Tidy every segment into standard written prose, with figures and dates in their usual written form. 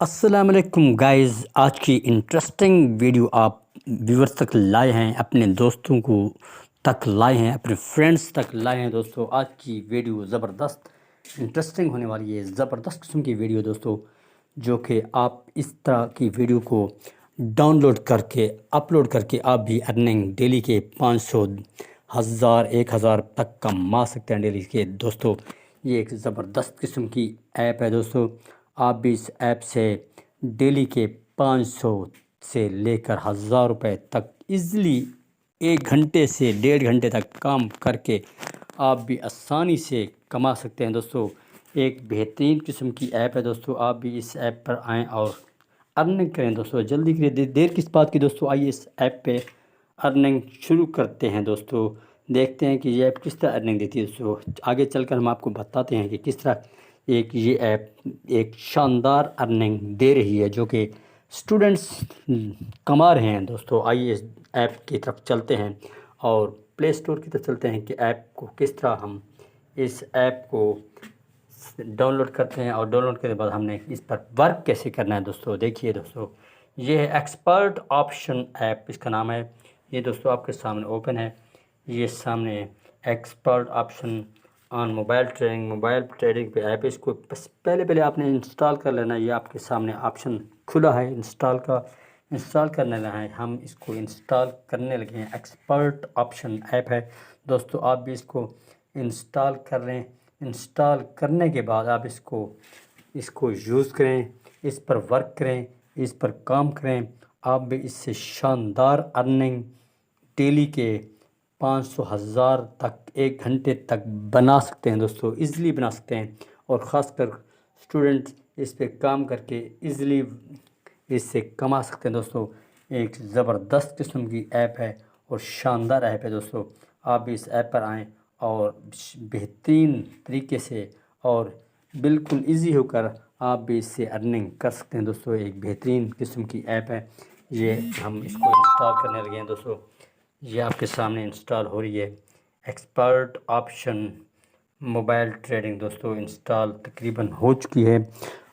السلام علیکم گائز، آج کی انٹرسٹنگ ویڈیو آپ ویورز تک لائے ہیں، اپنے دوستوں کو تک لائے ہیں، اپنے فرینڈز تک لائے ہیں۔ دوستو آج کی ویڈیو زبردست انٹرسٹنگ ہونے والی ہے، زبردست قسم کی ویڈیو دوستو، جو کہ آپ اس طرح کی ویڈیو کو ڈاؤن لوڈ کر کے اپلوڈ کر کے آپ بھی ارننگ ڈیلی کے 500 1000 1000 تک کما سکتے ہیں ڈیلی کے۔ دوستو یہ ایک زبردست قسم کی ایپ ہے دوستو، آپ بھی اس ایپ سے ڈیلی کے 500 سے لے کر 1000 روپے تک ایزلی 1 گھنٹے سے 1.5 گھنٹے تک کام کر کے آپ بھی آسانی سے کما سکتے ہیں دوستو۔ ایک بہترین قسم کی ایپ ہے دوستو، آپ بھی اس ایپ پر آئیں اور ارننگ کریں دوستو، جلدی کریے، دیر کس بات کی دوستو، آئیے اس ایپ پہ ارننگ شروع کرتے ہیں دوستو۔ دیکھتے ہیں کہ یہ ایپ کس طرح ارننگ دیتی ہے دوستو، آگے چل کر ہم آپ کو بتاتے ہیں کہ کس طرح یہ ایپ ایک شاندار ارننگ دے رہی ہے، جو کہ اسٹوڈنٹس کما رہے ہیں دوستو۔ آئیے اس ایپ کی طرف چلتے ہیں اور پلے اسٹور کی طرف چلتے ہیں کہ ایپ کو کس طرح ہم اس ایپ کو ڈاؤن لوڈ کرتے ہیں، اور ڈاؤن لوڈ کرنے کے بعد ہم نے اس پر ورک کیسے کرنا ہے دوستو۔ دیکھیے دوستو، یہ ہے ایکسپرٹ آپشن ایپ، اس کا نام ہے۔ یہ دوستو آپ کے سامنے اوپن ہے، یہ سامنے expert option on mobile trading پہ ایپ، اس کو پہلے آپ نے انسٹال کر لینا ہے۔ یہ آپ کے سامنے آپشن کھلا ہے انسٹال کرنے لگا ہے، ہم اس کو انسٹال کرنے لگے ہیں۔ ایکسپرٹ آپشن ایپ ہے دوستو، آپ بھی اس کو انسٹال کر لیں۔ انسٹال کرنے کے بعد آپ اس کو یوز کریں، اس پر ورک کریں، اس پر کام کریں، آپ بھی اس سے شاندار ارننگ ڈیلی کے 500 1000 تک 1 گھنٹے تک بنا سکتے ہیں دوستو، ایزلی بنا سکتے ہیں۔ اور خاص کر اسٹوڈنٹ اس پہ کام کر کے ایزلی اس سے کما سکتے ہیں دوستو۔ ایک زبردست قسم کی ایپ ہے اور شاندار ایپ ہے دوستو، آپ بھی اس ایپ پر آئیں اور بہترین طریقے سے اور بالکل ایزی ہو کر آپ بھی اس سے ارننگ کر سکتے ہیں دوستو۔ ایک بہترین قسم کی ایپ ہے، یہ ہم اس کو انسٹال کرنے لگے ہیں دوستو۔ یہ آپ کے سامنے انسٹال ہو رہی ہے، ایکسپرٹ آپشن موبائل ٹریڈنگ دوستو، انسٹال تقریباً ہو چکی ہے۔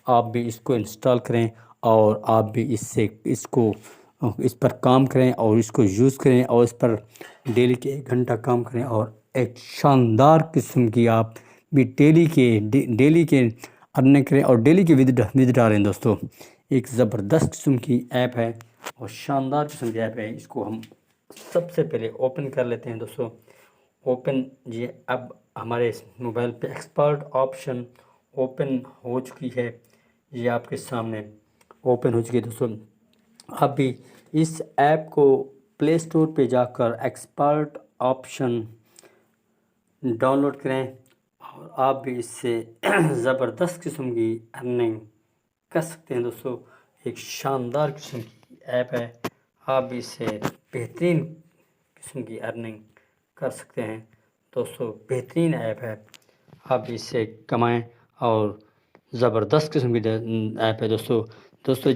آپ بھی اس کو انسٹال کریں اور آپ بھی اس پر کام کریں اور اس کو یوز کریں، اور اس پر ڈیلی کے 1 گھنٹہ کام کریں، اور ایک شاندار قسم کی آپ بھی ڈیلی کے ارننگ کریں اور ڈیلی کے ڈالیں دوستو۔ ایک زبردست قسم کی ایپ ہے اور شاندار قسم کی ایپ ہے۔ اس کو ہم سب سے پہلے اوپن کر لیتے ہیں دوستو۔ اوپن، یہ اب ہمارے موبائل پہ ایکسپرٹ آپشن اوپن ہو چکی ہے، یہ آپ کے سامنے اوپن ہو چکی ہے دوستو۔ آپ بھی اس ایپ کو پلے اسٹور پہ جا کر ایکسپرٹ آپشن ڈاؤن لوڈ کریں، اور آپ بھی اس سے زبردست قسم کی ارننگ کر سکتے ہیں دوستو۔ ایک شاندار قسم کی ایپ ہے، آپ بھی اس سے بہترین قسم کی ارننگ کر سکتے ہیں دوستو۔ بہترین ایپ ہے، آپ اس سے کمائیں، اور زبردست قسم کی ایپ ہے دوستو۔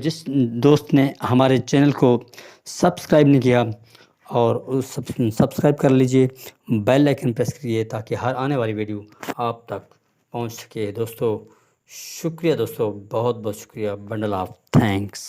جس دوست نے ہمارے چینل کو سبسکرائب نہیں کیا، اور سبسکرائب کر لیجئے، بیل آئیکن پریس کریے، تاکہ ہر آنے والی ویڈیو آپ تک پہنچ سکے دوستو۔ شکریہ دوستو، بہت بہت شکریہ، بنڈل آف تھینکس۔